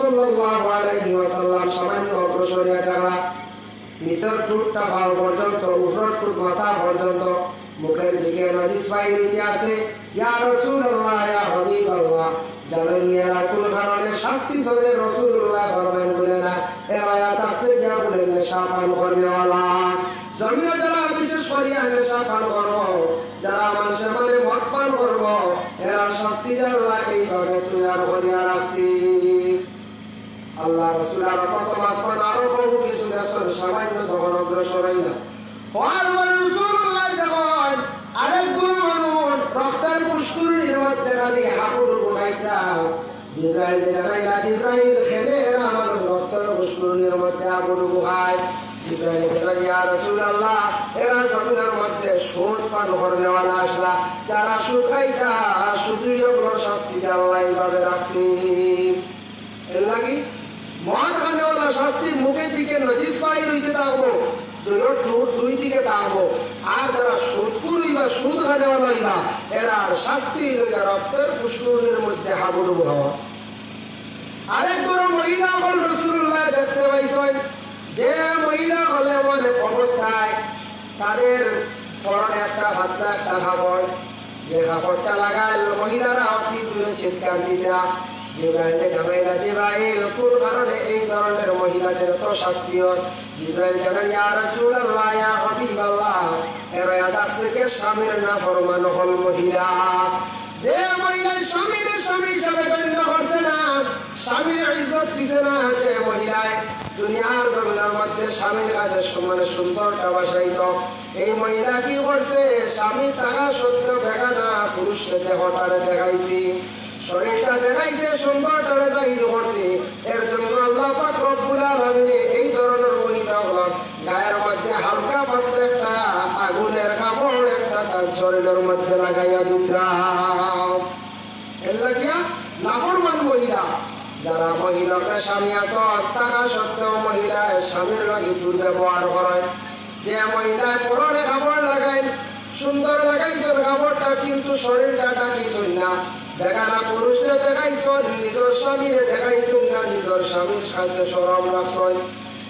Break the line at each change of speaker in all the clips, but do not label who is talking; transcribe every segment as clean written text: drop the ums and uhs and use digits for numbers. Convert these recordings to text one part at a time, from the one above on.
সাল্লাল্লাহু আলাইহি ওয়াসাল্লাম সামান্য অগ্রসর হয়ে গেল নিচের টুটটা পাও পর্যন্ত উপরের টুট মাথা পর্যন্ত মুখের দিকে নজিস বাইর হইতে আছে ইয়া রাসূলুল্লাহ ইয়া হাবিবাল্লাহ জানেন এরা কোন কারণে শাস্তি চলে রাসূলুল্লাহ ফরমান করে না এরা আয়াত আছে যা বলে নেশা পান করবেওয়ালা জমিনে যারা বিশেষ করিয়া নেশা পান করবো যারা মানুষের মানে মদ পান করবো এরা শাস্তি আল্লাহ এইভাবে তৈরি করিয়া রাখছি আল্লাহ রাসূল আর প্রথম আসমান আরো বহু কিছু দেখছেন সামান্য তখন অগ্রসর হই না রাসূলুল্লাহ যখন আরেক গুরু মানুষ রক্তের পুষ্করিণীর মধ্যে খালি হাবুডুবু খাইতা জিবরাইল জানাইলা জিবরাইল খেলে আমার রক্তের পুষ্করিণীর মধ্যে হাবুডুবু খায় জিবরাইল জানাইলা ইয়া রাসূলুল্লাহ এরা জমিনের মধ্যে সুদ পান করনেওয়ালা আসলা যারা সুদ খাইতা সুদীয় শাস্তি আল্লাহ এইভাবে রাখছি এর লাগি মদ খানেওয়ালা শাস্তি মুখে থেকে নজিস বাইর হইতে থাকবো দুই দিকে থাকবো আর যারা সুদকুর হইবা সুদ খানেওয়ালা হইবা এরার শাস্তি হইবা রক্তের পুষ্করিণীর মধ্যে হাবুডুবু হওয়া আরেক বড় মহিলা হল রাসূলুল্লাহ দেখতে পাইছেন যে মহিলা হলে অনেক অবস্থায় তাদের পরনে একটা পাতলা একটা কাপড় যে কাপড়টা লাগাইল মহিলারা অতি দূরে চিৎকার দিতা জিবরাইলকে জানাইলা জিবরাইল কোন কারণে এই ধরনের মহিলাদের তো শাস্তি হয় জিবরাইল জানাই ইয়া রাসূলুল্লাহ ইয়া হাবিবাল্লাহ এরা আদাসকে স্বামীর নাফরমান হল মহিলা যে মহিলা স্বামীর স্বামী হিসাবে গণ্য করছে না স্বামীর ইজ্জত দিছে না যে মহিলায় দুনিয়ার জমিনের মধ্যে স্বামীর কাছে মানে সুন্দরটা বাসাইত এই মহিলা কি করছে স্বামী তারা সত্য দেখা না পুরুষের দেহটারে দেখাইছি শরীরটা দেখাইছে সুন্দরটারে জাহির করছে এর জন্য আল্লাহ পাক রব্বুল আলামিন এই ধরনের মহিলা হল গায়ের মধ্যে হালকা পাতলা একটা আগুনের কাপড় একটা তার শরীরের মধ্যে লাগাইয়া দিতাম এর লাগিয়া নাফরমান মহিলা যারা মহিলাকে স্বামী আছে টাকা সত্ত্বেও মহিলা স্বামীর লাগি দুর্ব্যবহার করে যে মহিলায় পরনে কাপড় লাগাই সুন্দর লাগাইছে কাপড়টা কিন্তু শরীরটা ঢাকিছই না দেখানা পুরুষে দেখাইছেন নিজের স্বামীরে দেখাইছেন না নিজের স্বামীর কাছে শরম রাখছেন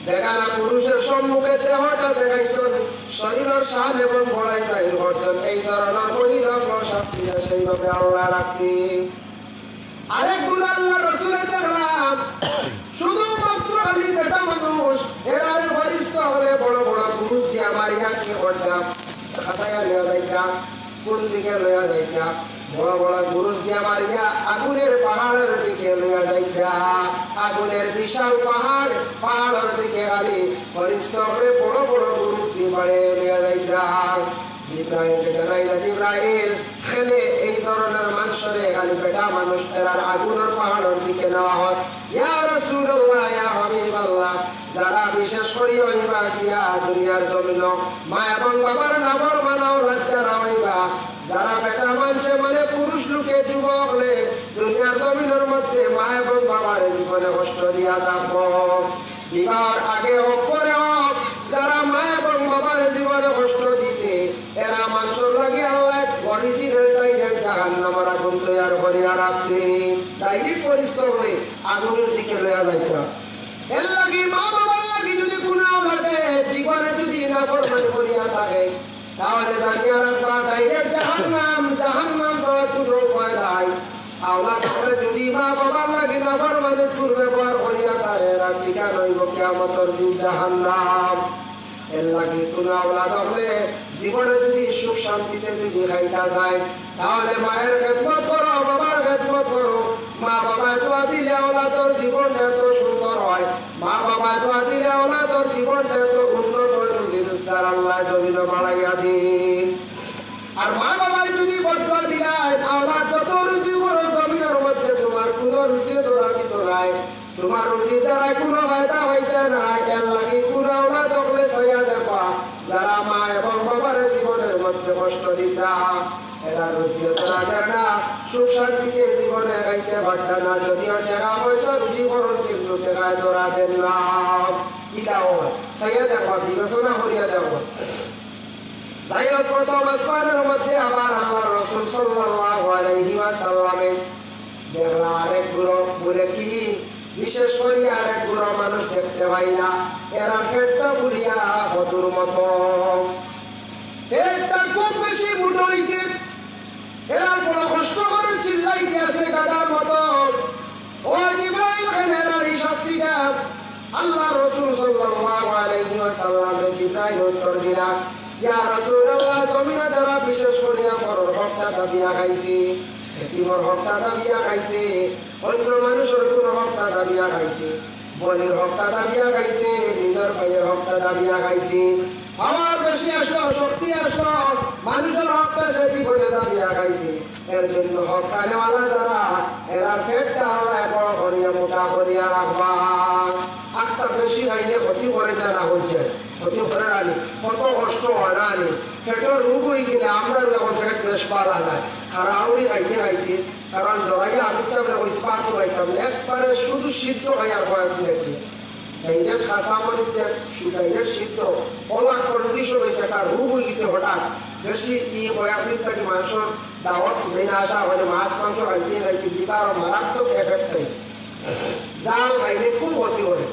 দেখানা পুরুষের সম্মুখে দেহটা দেখাইছেন শরীরের স্বাদ এবং বড়াই জাহির করছেন এই ধরনের মহিলা শাস্তি সেইভাবে আল্লাহ রাখতে আরেক গুরু আল্লাহ রাসূলে দেখলাম শুধুমাত্র খালি বেটা মানুষ এরারে ফরিস্ত হলে বড় বড় পুরুষ দিয়া মারিয়া কি করতাম খাতায়া লইয়া যাইতাম কোন দিকে লইয়া যাইতাম বড় বড় পুরুষ দিয়া মারিয়া আগুনের পাহাড়ের দিকে লইয়া যাইতাম আগুনের বিশাল পাহাড়ের দিকে খালি ফরিস্ত হলে বড় বড় পুরুষ দিয়ে মারে লইয়া যাইতাম জিবরাইলকে জানাইলা জিবরাইল খেলে এই ধরনের মানুষরে খালি বেটা মানুষ এরার আগুনের পাহাড়ের দিকে নেওয়া হয় ইয়া রাসূলুল্লাহ ইয়া হাবিবাল্লাহ যারা বিশেষ করি হইবা গিয়া দুনিয়ার জমিন মা এবং বাবার নাফরমানাও লজ্জা না হইবা যারা বেটা মানুষে মানে পুরুষ লোকে যুবক হলে দুনিয়ার জমিনের মধ্যে মা এবং বাবার জীবনে কষ্ট দিয়া থাকবো বিবাহের আগে হোক পরে হোক যারা মা এবং বাবার জীবনে কষ্ট দিছে এরা মানুষের লাগি আল্লাহ অরিজিনাল ডাইরেক্ট জাহান্নামের আগুন তৈরি করিয়া রাখছে ডাইরেক্ট পরিস্থিতি হলে আগুনের দিকে লইয়া যাইতা এর লাগি মা বাবার লাগি যদি কোনো আওলাদে জীবনে যদি নাফরমানি করিয়া থাকে তাহলে জানিয়া রাখবা ডাইরেক্ট জাহান্নাম ছাড়া কোনো উপায় নাই আওলাদ হলে যদি মা বাবার লাগি নাফরমানি দুর্ব্যবহার করিয়া তারে এরা ঠিকানা হইব কিয়ামতের দিন জাহান্নাম এর লাগি কোনো আওলাদ হলে জীবনে যদি সুখ শান্তিতে যদি খাইতা যায় তাহলে মায়ের খেদমত করো বাবার খেদমত করো মা বাবা দোয়া দিলে আওলাদর জীবনটা এত সুন্দর হয় মা বাবা দোয়া দিলে আওলাদর জীবনটা এত উন্নত হয় রুজি রোজগার আল্লাহ জমিন বাড়াইয়া দিন আর মা বাবাই যদি বদলা দিলাই আওলাদ যত রুজি করো জমিনের মধ্যে তোমার কোনো রুজি ধরা দিত নাই তোমার রুজির দ্বারা কোনো ফায়দা হইতে নাই এর লাগি কোনো আওলাদ হলে ছাইয়া দেখবা যারা মা এবং বাবার জীবনের মধ্যে কষ্ট দিতা এরা রুজিও তোরা দেন না সুখ শান্তিতে জীবনে গাইতে পারত না যদিও টাকা পয়সা রুজি করুন কিন্তু টাকায় তোরা দেন না ইটাও ছাইয়া দেখবা বিবেচনা করিয়া দেখবা যাই হোক প্রথম আসমানের মধ্যে আবার আল্লাহ রাসূল সাল্লাল্লাহু আলাইহি ওয়াসাল্লাম দেখলা আরেক বুড়ো বুড়ে কি বিশেষ করে আর এক বুড়ো মানুষ দেখতে পাই না, এরা পেটটা ফুলিয়া কতুর মতো, পেটটা খুব বেশি মুটো হয়েছে, এরা বড় কষ্ট করে চিল্লাইতে আছে গাদার মতো। ও জিবরাইল খানের এই শাস্তিটা আল্লাহ রাসূল সাল্লাল্লাহু আলাইহি ওয়াসাল্লাম জিবরাইল উত্তর দিলা, ইয়া রাসূলুল্লাহ, জমিনে যারা বিশেষ করে পরের হকটা দাবিয়া খাইছে, এতিমের হকটা দাবিয়া খাইছে, অন্য মানুষের কোন হকটা দাবিয়া খাইছে, বোনের হকটা দাবিয়া খাইছে, নিজের ভাইয়ের হকটা দাবিয়া খাইছে, আমার বেশি আসলো, শক্তি আসলো, মানুষের হকটা সে জীবনে দাবিয়া খাইছে, এর জন্য হক কানেওয়ালা যারা এরা পেটটা আল্লাহ বড় করিয়া মোটা করিয়া রাখবা। আটটা বেশি খাইলে ক্ষতি করে না হচ্ছে, ক্ষতি করে রানি, কত কষ্ট হয় রানি, পেটের রোগ হয়ে গেলে আমরা যখন পেট বেশ পালা নাই হারাউরি খাইতে খাইতে, কারণ ডরাইয়া আমি চাপড়ে ওই পাতু খাইতাম না, একবারে শুধু সিদ্ধ খাইয়ার কয়েক দেখি ডাইরেক্ট খাসা মরিচ ডাইরেক্ট সিদ্ধ ওলা কন্ডিশন হয়েছে, একটা রোগ হয়ে গেছে হঠাৎ বেশি কয়েক দিন থেকে মাংসর দাওয়াত ফুটাই না আসা মানে মাছ মাংস খাইতে খাইতে দিবার মারাত্মক এফেক্ট নেই, জাল খাইলে খুব ক্ষতি করে,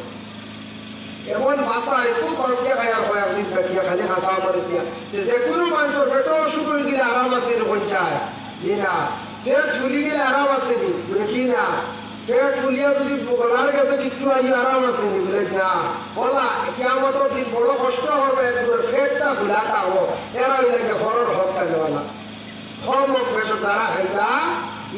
এমন বাসায় খুব বাঁচিয়া খাই আর কয়েক দিন থাকিয়া খালি খাসা মরিচ দিয়া, যে কোনো মানুষের পেটও অসুখ হয়ে গেলে আরাম আছে পঞ্চায় জি না, পেট ফুলি গেলে আরাম আছে নি বলে কি না, পেট ফুলিয়া যদি গলার কাছে কিছু আই আরাম আছে নি বলে না, বলা কিয়ামতের দিন বড় কষ্ট হবে, পেটটা ফুলা খাবো, এরা এলাকে ফরের হক কানেওয়ালা কম হক বেশর দ্বারা খাইবা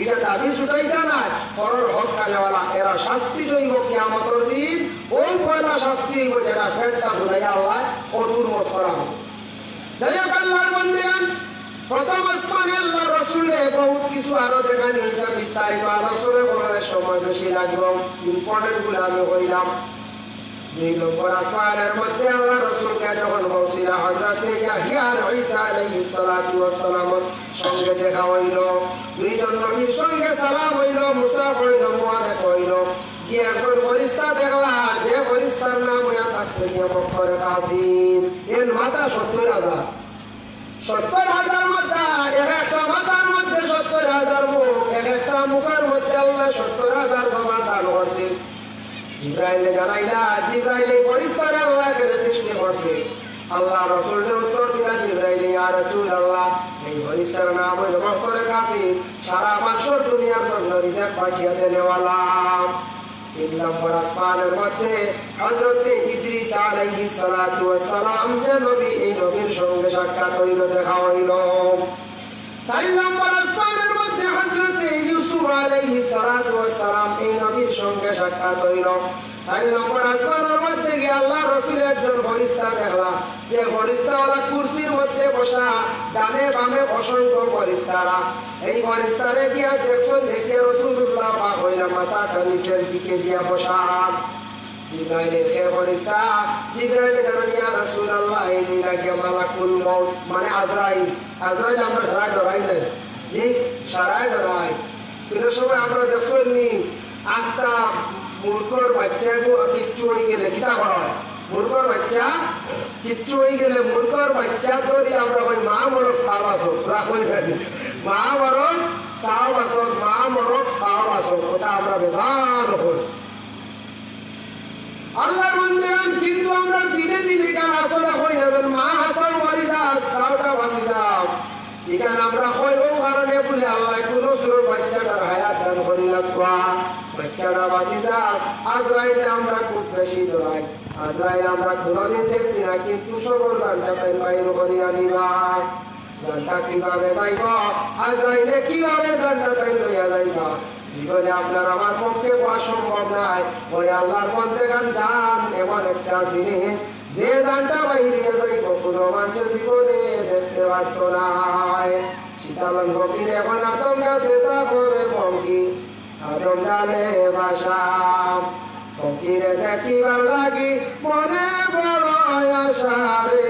এটা দাবি ছুটাইতা নাই, ফরের হক কানেওয়ালা এরা শাস্তি রইব কিয়ামতের দিন, ওই পয়লা শাস্তি হইব যেটা পেটটা ফুলাইয়া আল্লাহ কদুর মত করাবো। যাই হোক আল্লাহর বন্দেগান, প্রথম আসমানে আল্লাহ রসুলে বহুত কিছু আরো দেখানি হয়েছে, বিস্তারিত আলোচনা করার সময় বেশি লাগবে, ইম্পর্টেন্ট গুলো আমি কইলাম। 2 নম্বর আসমানের মধ্যে আল্লাহ রসুলকে যখন বলছিলা হযরতে ইয়াহইয়া আর ঈসা আলাইহিস সালাতু ওয়াস সালামের সঙ্গে দেখা হইল, 2 জন নবীর সঙ্গে সালাম হইল, মুসা হইল, মুবারক হইল, কি একজন ফেরেশতা দেখলা, যে ফেরেশতার নাম ইয়া তাসলিয়া বকর কাসির, এর মাথা 70,000, 70,000 মাথা, এক একটা মাথার মধ্যে 70,000 মুখ, এক একটা মুখের মধ্যে আল্লাহ 70,000 জমা দান করছে। জিবরাইলে জানাইলা, জিবরাইল এই ফেরেশতারে আল্লাহ করে সৃষ্টি করছে। আল্লাহ রাসূলকে উত্তর দিলা, জিবরাইল, ইয়া রাসূলুল্লাহ, এই ফেরেশতার নাম হলো বকর কাসির, সারা মানসর দুনিয়ার জন্য রিজিক পাঠিয়ে দেনেওয়ালা। 3 নম্বর আসমানের মধ্যে হযরতে ইদ্রিস আলাইহিস সালাতু ওয়াস সালাম যে নবী, এই নবীর সঙ্গে সাক্ষাৎ হইল, দেখা হইল। 4 নম্বর আসমানের মধ্যে হযরতে ইউসুফ আলাইহিস সালাতু ওয়াস সালাম, এই নবীর সঙ্গে সাক্ষাৎ হইল। 4 নম্বর আসমানের মধ্যে গিয়ে আল্লাহ রাসূল একজন ফেরেশতা দেখলা, যে ফেরেশতাওয়ালা কুরসির মধ্যে বসা, ডানে বামে অসংখ্য ফেরেশতারা, এই ফেরেশতারে দিয়া দেখছেন, দেখে রাসূলুল্লাহ পাক হইলা মাথাটা নিচের দিকে দিয়া বসা। জিবরাইলের কে ফেরেশতা, জিবরাইল জানান, ইয়া রাসূলুল্লাহ, এই লাগে মালাকুল মউত মানে আজরাইল। আজরাইল আমরা ডরাই না, জি সারায় ডরাই, কিন্তু সময় আমরা দেখছেন নি আস্তা মূর্খর বাচ্চা কিচ্ছু হয়ে গেলে কিতা করা হয়, মূর্খর বাচ্চা কিচ্ছু হয়ে গেলে মূর্খর বাচ্চা ধরি আমরা ওই মা মরক সাব আসক রাখই থাকি, মা মরক সাব আসক, মা মরক সাব আসক, ওটা আমরা বেজান হই আল্লাহর বান্দাগণ। কিন্তু আমরা দিনে দিনে গান আসলে হই না, মা হাসান মারি যাক, সাবটা বাঁচি যাক, এখানে আমরা হয় ও কারণে বলে আল্লাহ কোনো সুর বাচ্চাটার হায়াত দান করি রাখবা, বাচ্চাটা বাঁচি যাক। আজরাইল আমরা খুব বেশি ডরাই, আজরাইল আমরা কোনোদিন দেখছি না, কিন্তু সবর গানটা তাই বাইর করিয়া নিবা। গানটা কিভাবে যাইব, আজরাইলে কিভাবে গানটা তাই লইয়া যাইবা, জীবনে আপনার আমার পক্ষে পাওয়া সম্ভব নাই। ওই আল্লাহর বান্দাগণ জান এমন একটা জিনিস, যে গানটা বাইরে যাইব কোনো মানুষের জীবনে দেখতে পারত না। শীতালন ফকির এখন আদম গাছে, তারপরে পঙ্কি আদম ডালে বাসা, ফকিরে দেখিবার লাগি মনে বড় আশা রে,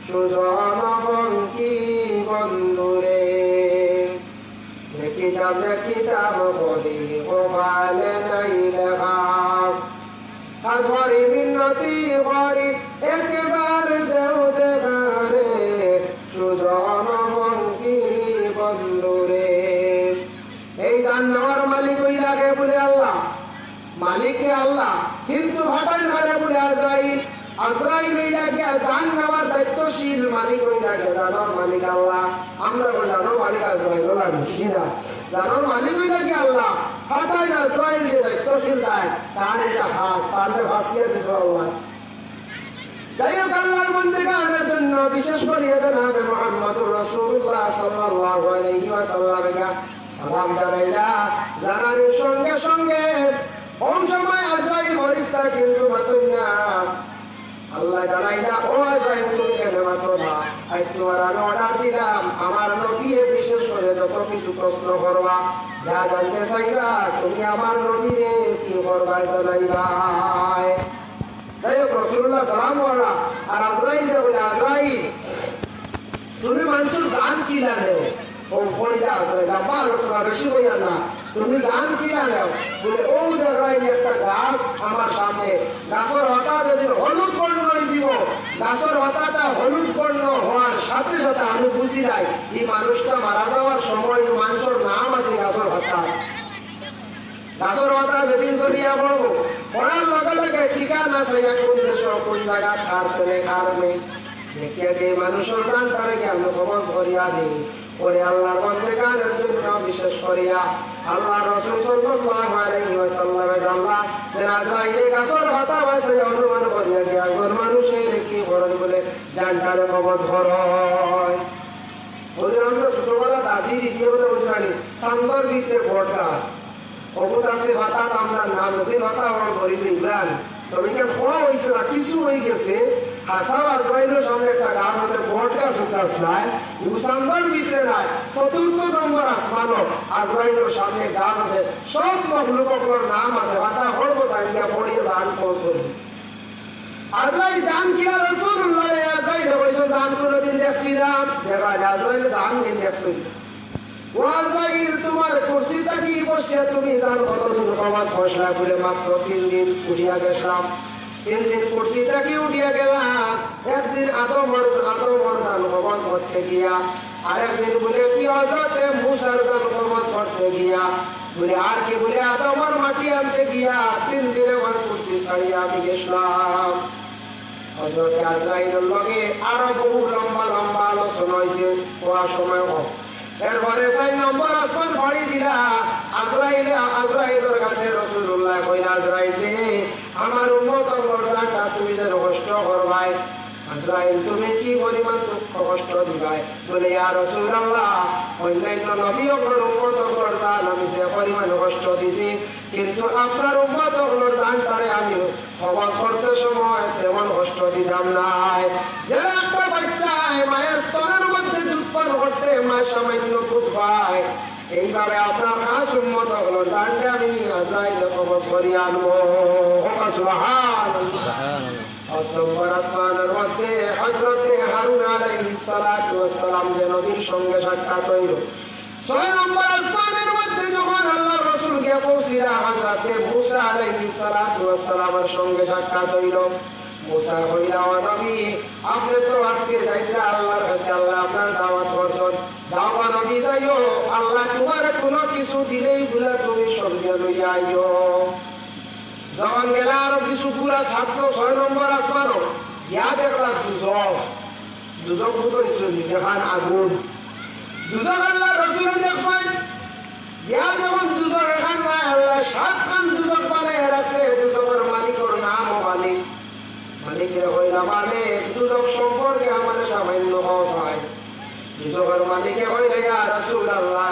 সুজন পঙ্কি বন্ধুরে, দেখিতাম দেখিতাম করি গোপালে নাই লেখা, আজরি মিনতি করি একবার দেও দেখারে, সুজন পঙ্কি বন্ধুরে। এই গান নেওয়ার মালিক ওই লাগে বলে আল্লাহ, মালিকে আল্লাহ, কিন্তু হঠাৎ করে বলে আজরাইল, আজরাইল হইলা গিয়া জান নেওয়ার দায়িত্বশীল মালিক হইলা গিয়া জানোর মালিক আল্লাহ। আমরা বলি জানোর মালিক আজরাইল লাগে না, জানোর মালিক হইলা গিয়া আল্লাহ। হঠাৎ আজরাইল যে দায়িত্বশীল দেয় তার একটা হাস, তার ভাসিয়ে দিছে আল্লাহ। যাই হোক, আল্লাহর বান্দাদের জন্য বিশেষ করে জনাবে মুহাম্মদুর রাসূলুল্লাহ সাল্লাল্লাহু আলাইহি ওয়াসাল্লামকে সালাম জানাইলা। জানানোর সঙ্গে সঙ্গে ওই সময় আজরাইল ফেরেশতা কিন্তু মাতুন না। আল্লাহ জানাইলা, ও আজরাইল তুমি কেন মাতো না? আজ তোমার আমি অর্ডার দিলাম, আমার নবী বিশেষ করে যত কিছু প্রশ্ন করবা, যা জানতে চাইবা তুমি আমার নবীরে কি করবা জানাইবা। যাই হোক, রাসূলুল্লাহ সালাম করলা। আর আজরাইল বলে, আজরাইল তুমি মানুষের জান কি জানো? ও কইলা আজরাইল, আবার রাসূল বেশি কইয়া না, তুমি জান কি জানো? বলে, ও জায়গায় একটা গাছ আমার সামনে, গাছের পাতা যেদিন হলুদ বর্ণ হয়ে দিব, গাছের পাতাটা হলুদ বর্ণ হওয়ার সাথে সাথে আমি বুঝি নাই এই মানুষটা মারা যাওয়ার সময় মানুষের নাম আছে গাছের পাতা। গাছের পাতা যেদিন ধরিয়া পড়বো, পড়ার লগে লগে ঠিকানা আছে কোন দেশ কোন জায়গা, কার ছেলে কার মেয়ে, দেখিয়া কে মানুষের জানটারে কি আমি খবর করিয়া দিই। ওরে আল্লাহর বান্দাদের জন্য বিশেষ করিয়া আল্লাহ রাসূল সাল্লাল্লাহু আলাইহি ওয়াসাল্লামে জানলা যে আজরাইল গাছের পাতা বাসে অনুমান করিয়া কি একজন মানুষের কি খরচ বলে জানটারে খবর হয়। ওদের আমরা ছোটবেলা দাদি দিদি বলে বুঝলানি সান্দর ভিতরে বট গাছ অবুত আছে পাতা, আমরা নাম নদীর পাতা আমরা ধরি ইমরান, তবে এখানে খোয়া হয়েছে না, কিছু হয়ে গেছে। হাসাব আজরাইলের সামনে একটা গাছ আছে, বট গাছ গাছ নাই, সান্দর ভিতরে নাই, চতুর্থ নম্বর আসমানও আজরাইলের সামনে গাছ আছে, সব মখলুকর নাম আছে, পাতা হড়ব তাই পড়িয়ে দান পৌঁছল। আজরাইল জান কিনা রাসূলুল্লাহ আজরাইল বলেছেন জান কোনদিন দেখছিলাম, দেখা আজরাইল জান দিন দেখছি। ও আজরাইল তোমার কুরসিটা কি বসে তুমি জান কতদিন কমাস ফসলা করে মাত্র 3 দিন উঠিয়া গেছিলাম। 3 দিন কুরসিটা কি উঠিয়া গেলাম, একদিন আদমর দান কমাস করতে গিয়া, আরেকদিন বলে কি হযরতে মুসার দান কমাস করতে গিয়া, বলে আর কি বলে আদমর মাটি আনতে গিয়া 3 দিন আমার কুরসি ছাড়িয়া আমি গেছিলাম। হযরতে আজরাইলের লগে আরো বহু লম্বা লম্বা আলোচনা হয়েছে, কোয়া সময় হোক। এরপরে 4 নম্বর আসমান ফাড়ি দিলা। আজরাইলের কাছে রাসূলুল্লাহ কইলা, আজরাইল রে আমার উম্মত জানটা তুমি যেন কষ্ট করবাই। আজরাইল তুমি কি পরিমাণ দুঃখ কষ্ট দিবাই? বলে, ইয়া রাসূলুল্লাহ অন্যান্য নবীদের উম্মতগুলোর জান আমি যে পরিমাণ কষ্ট দিছি, কিন্তু আপনার উম্মতগুলোর জানটারে আমি কবজ করতে সময় তেমন কষ্ট দিতাম নাই। যে একটা বাচ্চায় মায়ের স্তনের মধ্যে দুধ পান করতে মা সামান্য দুধ পায়, এইভাবে আপনার খাস উম্মতগুলোর জানটা আমি আজরাইলে কবজ করিয়া আনবো। সুবহানাল্লাহ। 5 নম্বর আসমানের মধ্যে হযরতে হারুন আলাইহিস সালাতু ওয়াস সালাম যে নবীর সঙ্গে সাক্ষাৎ হইল। 6 নম্বর আসমানের মধ্যে যখন আল্লাহর রাসূল গিয়ে পৌঁছিলা, হযরতে মুসা আলাইহিস সালাতু ওয়াস সালামের সঙ্গে সাক্ষাৎ হইল। মুসা কইলা, ও নবী আপনি তো আজকে যাইতা আল্লাহর কাছে, আল্লাহ আপনার দাওয়াত করছেন, যাও নবী যাইও, আল্লাহ তোমার কোনো কিছু দিলেই বলে তুমি সঙ্গে লইয়া আইও। যখন গেলা আরো কিছু পুরা ছাত্র 6 নম্বর আসমানও গিয়া দেখলা দুজক বুঝেছিল যেখান আগুন, দুজক আল্লাহ রাসূল দেখছেন। গিয়া যখন দুজক এখান নাই, আল্লাহ 7 খান দুজক বানায় রাখছে। দুজকের মালিকের নাম ও মালিকের হইলা মালিক, দুজক সম্পর্কে আমার সামান্য হওয়া হয়। দুজকের মালিকে হইলে ইয়া রাসূলুল্লাহ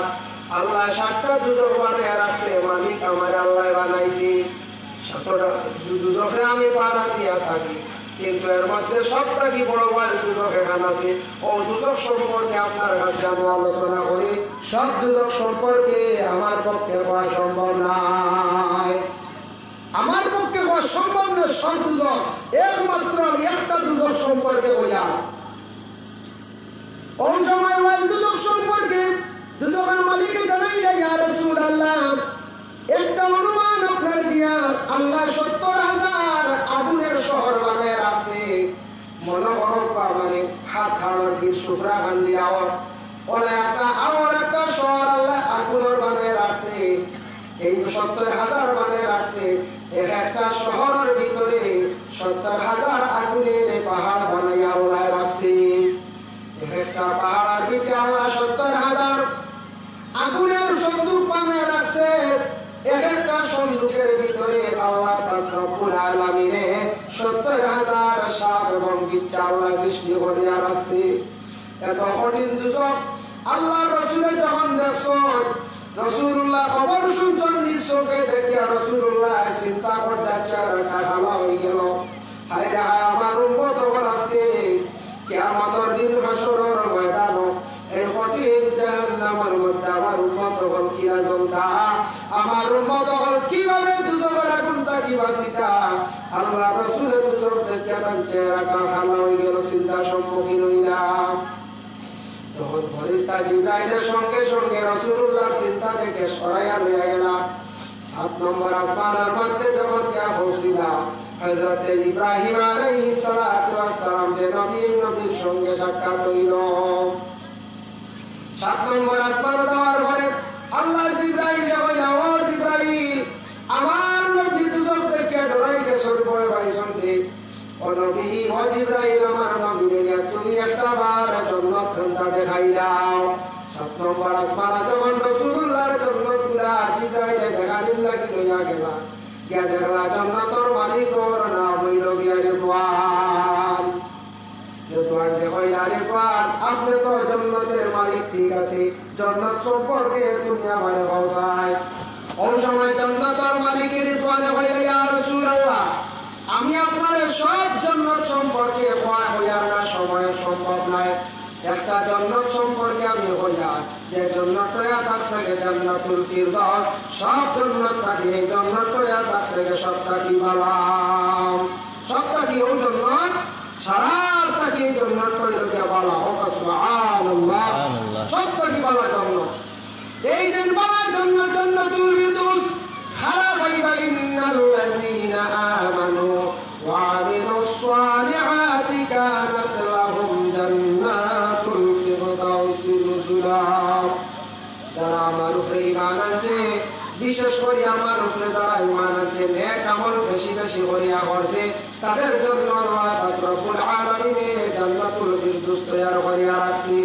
আল্লাহ 7টা দুজক বানায় রাখছে, মালিক আমার আল্লাহ বানাইছি। 7টা দুজকে আমি পাড়া দিয়া থাকি, কিন্তু এর মধ্যে সবটা কি বড় বড় দুজক এখানে আছে। ও দুজক সম্পর্কে আপনার কাছে আমি আলোচনা করি, সব দুজক সম্পর্কে আমার পক্ষে করা সম্ভব নাই। আমার পক্ষে করা সম্ভব না সব দুজক, একমাত্র আমি একটা দুজক সম্পর্কে বইয়া। ওই সময় ওই দুজক সম্পর্কে দুজকের মালিকে জানাইলে, ইয়া রাসূলুল্লাহ একটা অনুমান আপনার দিয়া আল্লাহ 70,000 আগুনের শহর বানায় আছে। মনে করো মানে হাত খাওয়ার বীর সুফরা খান দিয়া একটা শহর আল্লাহ আগুনের বানায় আছে। এই 70,000 মানে রাখছে এক একটা শহরের ভিতরে 70,000 আগুনের পাহাড় বানাইয়া আল্লাহ রাখছে। এক একটা পাহাড়ের ভিতরে আল্লাহ 70,000 আগুনের সন্দুক বানাইয়া রাখছে। এক একটা সন্দুকের ভিতরে আল্লাহ পাক রব্বুল আলামিনে 70,000 সাপ এবং গিচ্ছা আল্লাহ সৃষ্টি করিয়া রাখছে। এত কঠিন দুজক আল্লাহ রসুলে যখন দেখছেন, রাসূলুল্লাহ খবর শুনছেন নিজ চোখে দেখিয়া রাসূলুল্লাহ চিন্তা করতে চেহারাটা কালো হয়ে গেল। হায় রে হায়, আমার উম্মত হল আজকে কিয়ামতের দিন হাসরের ময়দানে এই কঠিন জাহান্নামের মধ্যে আমার উম্মত হল কিরা জ্বলতা, আমার উম্মত হল কিভাবে দুজকের আগুন থেকে বাঁচিতা। আল্লাহ রসুলের দুজক দেখিয়া তার চেহারাটা কালো হয়ে গেল, চিন্তা সম্মুখীন হইলাম। তখন ফেরেশতা জিবরাইলের সঙ্গে সঙ্গে রাসূলুল্লাহ চিন্তা থেকে সরাইয়া লইয়া গেলা। 7 নম্বর আসমানের মধ্যে যখন গিয়া পৌঁছিলা, হযরত ইব্রাহিম আলাইহিস সালাতু ওয়াস সালাম যে নবীর সঙ্গে সাক্ষাৎ হইল। 7 নম্বর আসমানে যাওয়ার পরে আল্লাহ জিবরাইলকে কইলা, ও জিবরাইল, আমার নবী দুজক থেকে ডরাই গেছেন, ভয় পাইছেন রে। ও নবী, ও জিবরাইল, আমার নবীরে তুমি একটা বার জান্নাত খান্তা দেখাই দাও। 7 নম্বর আসমানে যখন রাসূলুল্লাহর জান্নাতগুলা জিবরাইলে দেখানির লাগি লইয়া গেলা, গিয়া দেখলা জান্নাতের মালিকর নাম হইল গিয়া রিদওয়ান। রিদওয়ান কইলা, রিদওয়ান, আপনি তো জান্নাতের মালিক, ঠিক আছে, জান্নাত সম্পর্কে তুমি আমারে বলছাই। ওই সময় জান্নাতের মালিক রিদওয়ানে কইলা, ইয়া রাসূলুল্লাহ, আমি আপনার সব জান্নাত সম্পর্কে হইয়া না সময় সম্ভব নয়। একটা জান্নাত সম্পর্কে আমি হইয়া যে জান্নাতটা আছে জান্নাতুল ফিরদাউস, সব জান্নাত থাকে এই জান্নাতটা আছে সবটা কি বালাম, সবটা কি ওই জান্নাত, সারাটা কি জান্নাত হইল কে বালা। ও সুবহানাল্লাহ, সবটা কি বালা জান্নাত। এই দিন বালা জান্নাত জান্নাতুল ফিরদাউস খারাপ হইবা। ইন্নাল্লাযীনা আমানু ওয়া আমিলুস সালিহাতি কানাত লাহুম জান্নাতুল ফিরদাউসি নুজুলা। যারা আমার উপরে ঈমান আনছে, বিশেষ করে আমার উপরে যারা ঈমান আনছে, নেক আমল বেশি বেশি করিয়া করছে, তাদের জন্য আল্লাহ পাক রব্বুল আলামিনে জান্নাতুল ফিরদাউস তৈয়ার করিয়া রাখছে।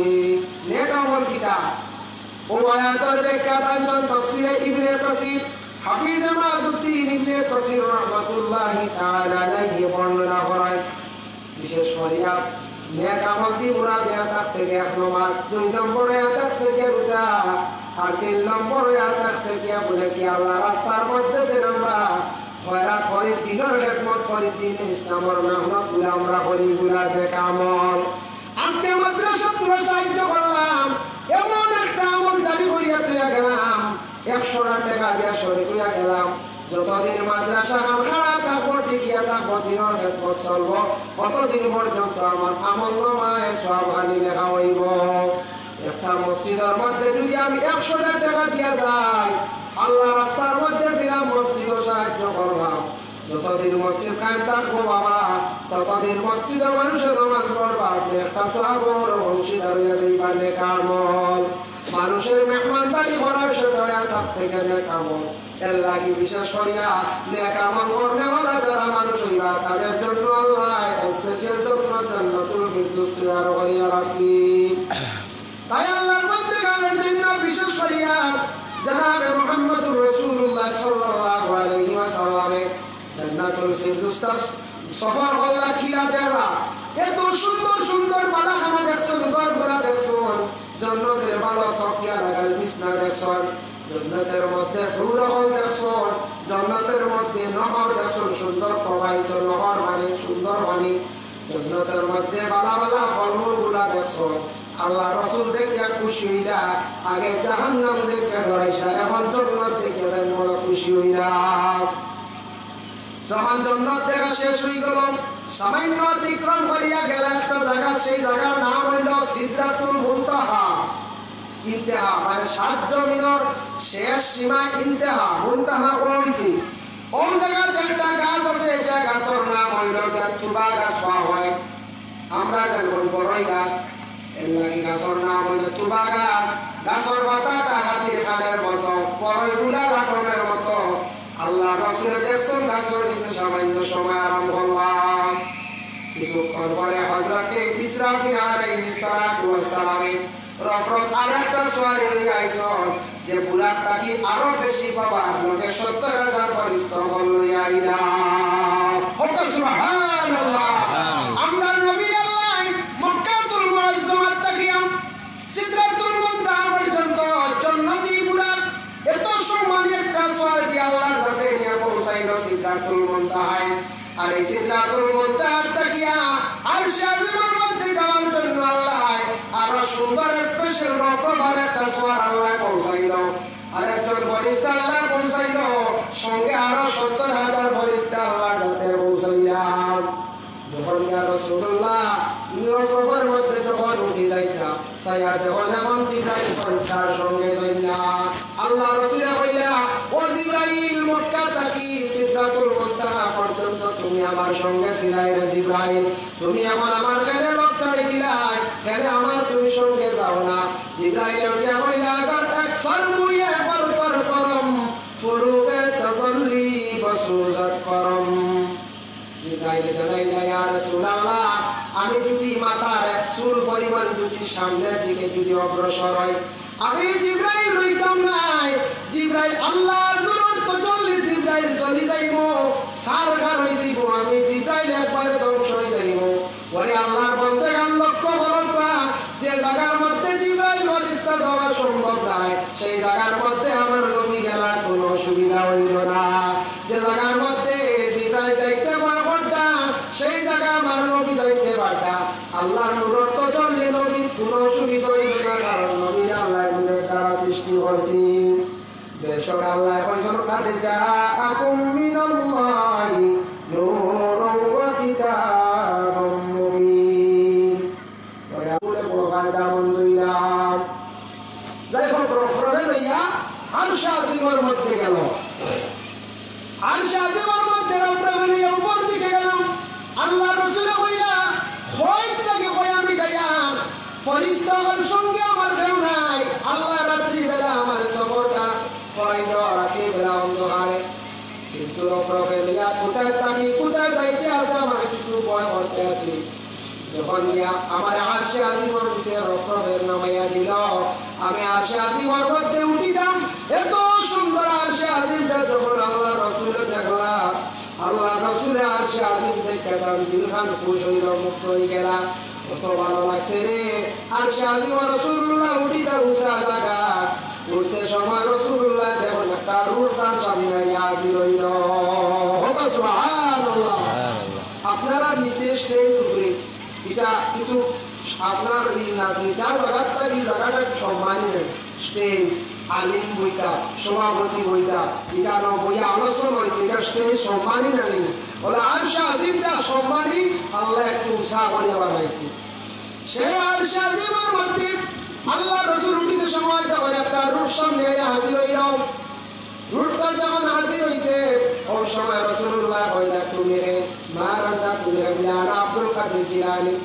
নেক আমল কিটা? ও আয়াতের ব্যাখ্যা দান তাফসীরে ইবনে কাসির হাফিজ মাদুদ্দিন ইবনে কাসির রাহমাতুল্লাহি তাআলা আলাইহি বর্ণনা করেন, বিশেষ করিয়া নেক আমল দি মুরাদ এক আছে কি নামাজ, 2 নম্বরে আছে কি রোজা, আর 3 নম্বরে আছে কি বলে কি আল্লাহ রাস্তার মধ্যে যে আমরা খয়রাত করি, দিনের খেদমত করি, দিন ইসলামের মেহনত গুলো আমরা করি, গুলা যে আমল। আজকে মাদ্রাসা পুরো সাহায্য করলাম, এমন একটা আমল জারি করিয়া তুইয়া গেলাম, 100 টাকা দিয়া শরীক হইয়া গেলাম। যতদিন মাদ্রাসা খাড়া থাকবো, টিকিয়া থাকবো, দিনের খেদমত চলবো, কতদিন পর্যন্ত আমার আমল নামায় সব হানি লেখা হইব। একটা মসজিদের মধ্যে যদি আমি 100 টাকা দিয়া যাই, আল্লাহ রাস্তার মধ্যে দিলাম, মসজিদও সাহায্য করলাম, যতদিন মসজিদ কায়েম থাকবো বাবা, ততদিন মসজিদের মানুষের নামাজ পড়বো, আপনি একটা সওয়াবের অংশীদার হইয়া যাইবা, নেক আমল। মানুষের মেহমানদারি করার সময় কাছ থেকে নেক আমল, এর লাগি বিশেষ করিয়া নেক আমল করনেওয়ালা যারা মানুষ হইবা, তাদের জন্য আল্লাহ স্পেশাল জান্নাতুল ফিরদাউস তৈয়ার করিয়া রাখছি। তাই আল্লাহর বান্দাদের জন্য বিশেষ করিয়া জনাবে মুহাম্মদুর রাসূলুল্লাহ সাল্লাল্লাহু আলাইহি ওয়াসাল্লামে জান্নাতুল ফিরদাউস সফর হল্লা কিরা দেওয়া, এত সুন্দর সুন্দর বালাখানা দেখছেন, ঘরগুলা দেখছেন, জান্নাতের ভালো তকিয়া লাগাল বিছনা দেখছেন, জান্নাতের মধ্যে হুর হল দেখছেন, জান্নাতের মধ্যে নহর দেখছেন, সুন্দর প্রবাহিত নহর মানে সুন্দর পানি, জান্নাতের মধ্যে বালা বালা ফলমূল গুলা দেখছেন। আল্লাহ রাসূল দেখে খুশি হইলা, আগে জাহান্নাম দেখে ডরাইছা, এখন জান্নাত দেখে বড় খুশি হইলা। যখন জান্নাত দেখা শেষ হয়ে গেল, সামান্য অতিক্রম করিয়া গেল একটা জায়গা, সেই জায়গার নাম হইল সিদরাতুল মুনতাহা। ইন্তেহা মানে 7 জমিনের শেষ সীমা, ইন্তেহা মুনতাহা বলছি। ওই জায়গার একটা গাছ আছে, এই গাছের নাম হইল তুবা গাছ হয়। আমরা জানি বড়ই গাছ, এলাকি গাছর নাম হইল তুবা গাছ। গাছর পাতাটা হাতির খানের মতো, পরগুলা রাটনের মতো। আল্লাহ রাসূল দেখছেন গাছর নিচে সামান্য সময় আরাম করলাম। কিছুক্ষণ পরে হযরতে ইসরাফিল আলাইহিস সালাতু ওয়াস সালামে রফরফ আরেকটা সোয়ারি লইয়া আইসন, যে বুলাক তাকি আরো বেশি পাবার লগে ৭০,০০০ ফেরেশতা লইয়া আইলা। সুবহানাল্লাহ। আমরা নবী আল্লাহ মক্কাতুল মুআজ্জামাত তাকিয়া সিদরাতুল মুনতাহা পর্যন্ত জান্নাতি বুলাক এত সম্মানী একটা সোয়ারি আল্লাহর সাথে নিয়ে পৌঁছাইল সিদরাতুল মুনতাহায়। আর এই সিদরাতুল মুনতাহা তাকিয়া আরশে আজিমের মধ্যে যাওয়ার জন্য আল্লাহ আরো সুন্দর স্পেশাল রফরফের একটা সোয়ার আল্লাহ পৌঁছাইল। আরেকজন ফেরেশতা আল্লাহ পৌঁছাইল, সঙ্গে আরো ৭০,০০০ ফেরেশতা আল্লাহ যাতে পৌঁছাইলাম। যখন ইয়া রাসূলুল্লাহ রফরফের মধ্যে যখন উঠে যাইতা সাইয়া যখন এমন জিবরাইল ফেরেশতার সঙ্গে যাইলা, আল্লাহ রাসূল কইলা, ও জিবরাইল মক্কা থেকে সিদরাতুল মুনতাহা পর্যন্ত তুমি আমার সঙ্গে ছিলাই রে জিবরাইল। তুমি এখন আমার কানে লোক ছাড়ি দিলাই, কেন আমার তুমি সঙ্গে যাও না? জিবরাইল কইলা, আগার এক সরমুয়ে পরতর করম ফুরুবে তাজাল্লি বসুজাত করম। জিবরাইল জানাইলা, ইয়া রাসূলুল্লাহ, আমি যদি মাথার এক চুল পরিমাণ যদি সামনের দিকে যদি অগ্রসর হয়, আমি জিবরাইল রইতাম নাই। জিবরাইল আল্লাহর নূরের তাজাল্লি, জিবরাইল চলে যাইবো, সারগার হয়ে যাইবো, আমি জিবরাইল একবারে ধ্বংস হয়ে যাইবো। ওরে আল্লাহর বন্দেগান লক্ষ্য করবা, যে জায়গার মধ্যে জিবরাইল ফেরেশতা যাওয়া সম্ভব নয়, সেই জায়গার মধ্যে আমার নবী গেলা কোনো অসুবিধা হইল না। যে জায়গার মধ্যে জিবরাইল যাইতে পারবা, সেই জায়গা আমার নবী যাইতে পারতা। আল্লাহর নূরের তাজাল্লি নবীর কোনো অসুবিধা হইল না, কারণ নবীর আল্লাহ নূরের দ্বারা সৃষ্টি করছি। বেশক আল্লাহ কইছেন, কাদ জাআকুম মিনাল্লাহি নূরুন ওয়া কিতাবুম মুবিন। ওরে বলে প্রকায়দা বন্ধুইলাম যাই হোক, রফরফে লইয়া আরশে আজিমের মধ্যে গেল। আরশে আজিমের মধ্যে রফরফে লইয়া উপর দিকে গেলাম। আল্লাহ রাসূল কইলা, হইত থেকে কই আমি গাইয়া ফেরেশতাদের সঙ্গে আমার কেউ নাই। আল্লাহ রাত্রি বেলা আমার সফরটা করাইল, রাত্রি বেলা অন্ধকারে। কিন্তু রফরফে লইয়া কোথায় থাকি, কোথায় যাইতে আছে আমার কিছু ভয় করতে আছে। যখন গিয়া আমার আরশে আজিমের নিচে রফরফের নামাইয়া দিল, আমি আরশে আজিমের মধ্যে উঠিলাম। এত সুন্দর আরশে আজিমটা যখন আল্লাহ রাসূল দেখলা, আল্লাহ রাসূলের আরশে আজিম দেখে তার দিলখান খুশ হইল, মুক্ত হয়ে গেলা। কত ভালো লাগছে রে আরশে আজিম। রাসূলুল্লাহ উঠিতা উঁচা জায়গা, উঠতে সময় রাসূলুল্লাহ যেমন একটা রূপ তার সামনে হাজির হইল। সুবহানাল্লাহ। আপনারা নিচে স্টেজ উপরে এটা কিছু আপনার এই নিচার জায়গাটা, এই জায়গাটা সম্মানী স্টেজ, আলিম বইটা, সভাপতি বইটা, এটা বইয়া আলোচনা হয়, এটা স্টেজ সম্মানী না নেই বলে আরশে আজিমটা সম্মানী আল্লাহ একটু উৎসাহ করে বানাইছে। সেই আরশে আজিমের মধ্যে আল্লাহ রাসূল উঠিতে সময় যখন একটা রূপ সামনে হাজির হইল, রূপটা যখন হাজির হইছে ওই সময় রাসূলুল্লাহ কইলা, তুমি রে মারান্দা, তুমি রে আব্দুল কাদের জিলানী।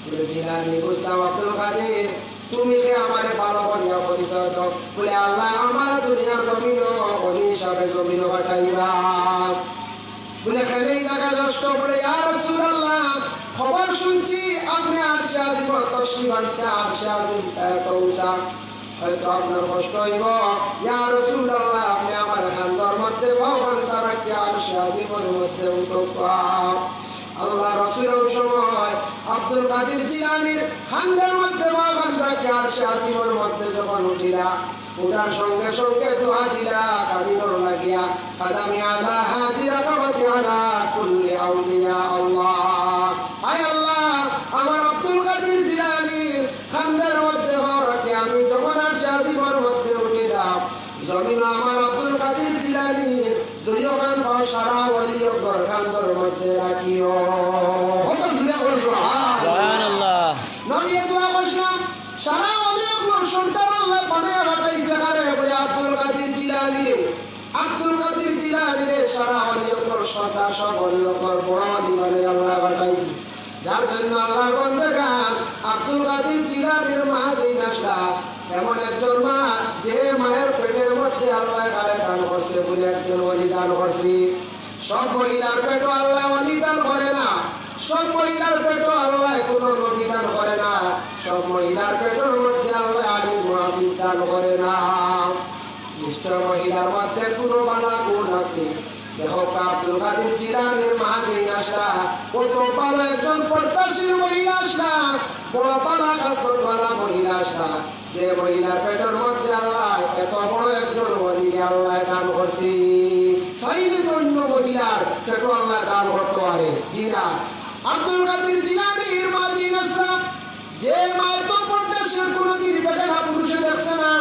বলে জিলানী বুঝলাম, আব্দুল কাদের তুমি কে আমারে ভালো করিয়া পরিচয় দাও। বলে আল্লাহ আমার দুনিয়ার জমিন অলি হিসাবে জমিন পাঠাইবা। বলে খেলে এই জায়গা নষ্ট। বলে ইয়া রাসূলুল্লাহ, খবর শুনছি আপনি আরশে আজিম তশরিফ আনতে, আরশে আজিম এত উঁচা, হয়তো আপনার কষ্ট হইব। ইয়া রাসূলুল্লাহ, আপনি আমার খান্দার মধ্যে ভগবান তারা কি আরশে আজিমের মধ্যে উঠুক। আল্লাহ রাসূল ওই সময় আব্দুল কাদের জিলানীর খান্দার মধ্যে ভগবান রাখে আরশে আজিমের মধ্যে যখন উঠিলা, উঠার সঙ্গে সঙ্গে দোয়া দিলা কাদির লাগিয়া, কাদামি আলা হাজিরা কাবাতি আলা কুল্লি আউলিয়া আল্লাহ। আয় আল্লাহ, আমার আব্দুল কাদের জিলানীর খান্দার মধ্যে রাখে আমি যখন আরশে আজিমের মধ্যে উঠিলাম, জমিন আমার আব্দুল কাদের জিলানীর দুই ওখান পাও সারা ওলি অকবর খান্দার মধ্যে রাখিও। সুবহানাল্লাহ। নবী দোয়া করলাম, সারা ওলি অকবর সন্তান আল্লাহ বানায়া পাঠাইছে কারে? বলে আব্দুল কাদের জিলানী রে। আব্দুল কাদের জিলানী রে সারা ওলি অকবর সন্তান, সব ওলি অকবর বড় ওলি বানায়া আল্লাহ পাঠাইছে। যার জন্য আল্লাহর বান্দাগান আব্দুল কাদের জিলানীর মা জিনাসা এমন একজন মা যে মায়ের পেটের মধ্যে আল্লাহ কারে দান করছে বলে একজন ওলি দান করছে। সব মহিলার পেটও আল্লাহ ওলি দান করে না, সব মহিলার পেটও আল্লাহ কোন নবী দান করে না, সব মহিলার পেটের মধ্যে আল্লাহ আলিম মুহাদ্দিস দান করে না। নিশ্চয় মহিলার মধ্যে কোনো বালা গুণ আছে। দেখো আব্দুল কাদের জিলানীর মা জিনাসা কত ভালো একজন পর্দাশীল মহিলা আসা, বড় পালা কাস্তবালা মহিলা আসা, যে মহিলার পেটের মধ্যে আল্লাহ এত বড় একজন ওলিকে আল্লাহ দান করছি। চাইলে তো অন্য মহিলার পেট আল্লাহ দান করতে পারে, জি না। আব্দুল কাদের জিলানীর মা জিনাসা যে মায়ের তো পর্দাশীল কোনোদিন বেগানা পুরুষে দেখছে না,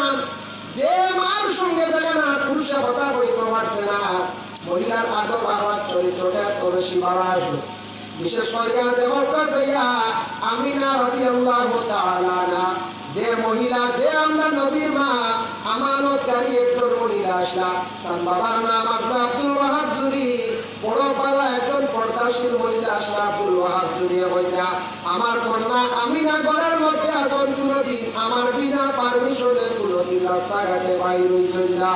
যে মার সঙ্গে বেগানা পুরুষে কথা বলতে পারছে না, মহিলার আদব আওয়াজ চরিত্রটা এত বেশি ভালো আসবে। বিশেষ করে দেহর কাছে আমিনা রাদিয়াল্লাহু তাআলা আনহা, যে মহিলা, যে আমরা নবীর মা আমানতকারী একজন মহিলা আসলা, তার বাবার নাম আসলো আব্দুল ওয়াহাব জুরি। বড় পালা একজন পর্দাশীল মহিলা আসলা আব্দুল ওয়াহাব জুরি হইতা, আমার কন্যা আমিনা ঘরের মধ্যে আসন কোনোদিন আমার বিনা পারমিশনে কোনোদিন রাস্তাঘাটে বাইর হইছেন না।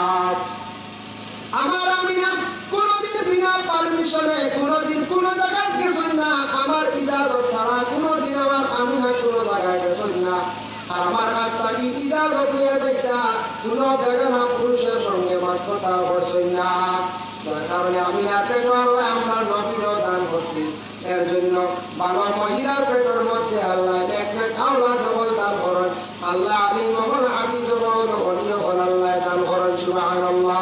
আমার আমিনা কোনদিন বিনা পারমিশনে কোনদিন কোন জায়গায় গেছেন না, আমার ইজাজত ছাড়া কোনদিন আমার আমিনা কোন জায়গায় গেছেন না। আর আমার কাছ থেকে ইজাজত নিয়ে যাইতা কোন বেগানা পুরুষের সঙ্গে মাত্রতা করছেন না। যার কারণে আমিনার পেটে আল্লাহ আমরা নবীরও দান করছি। এর জন্য ভালো মহিলার পেটের মধ্যে আল্লাহ একটা খাওয়া জবল দান করেন, আল্লাহ আলী মহল হাফিজ হল অলিও হল আল্লাহ দান করেন। সুবহানাল্লাহ।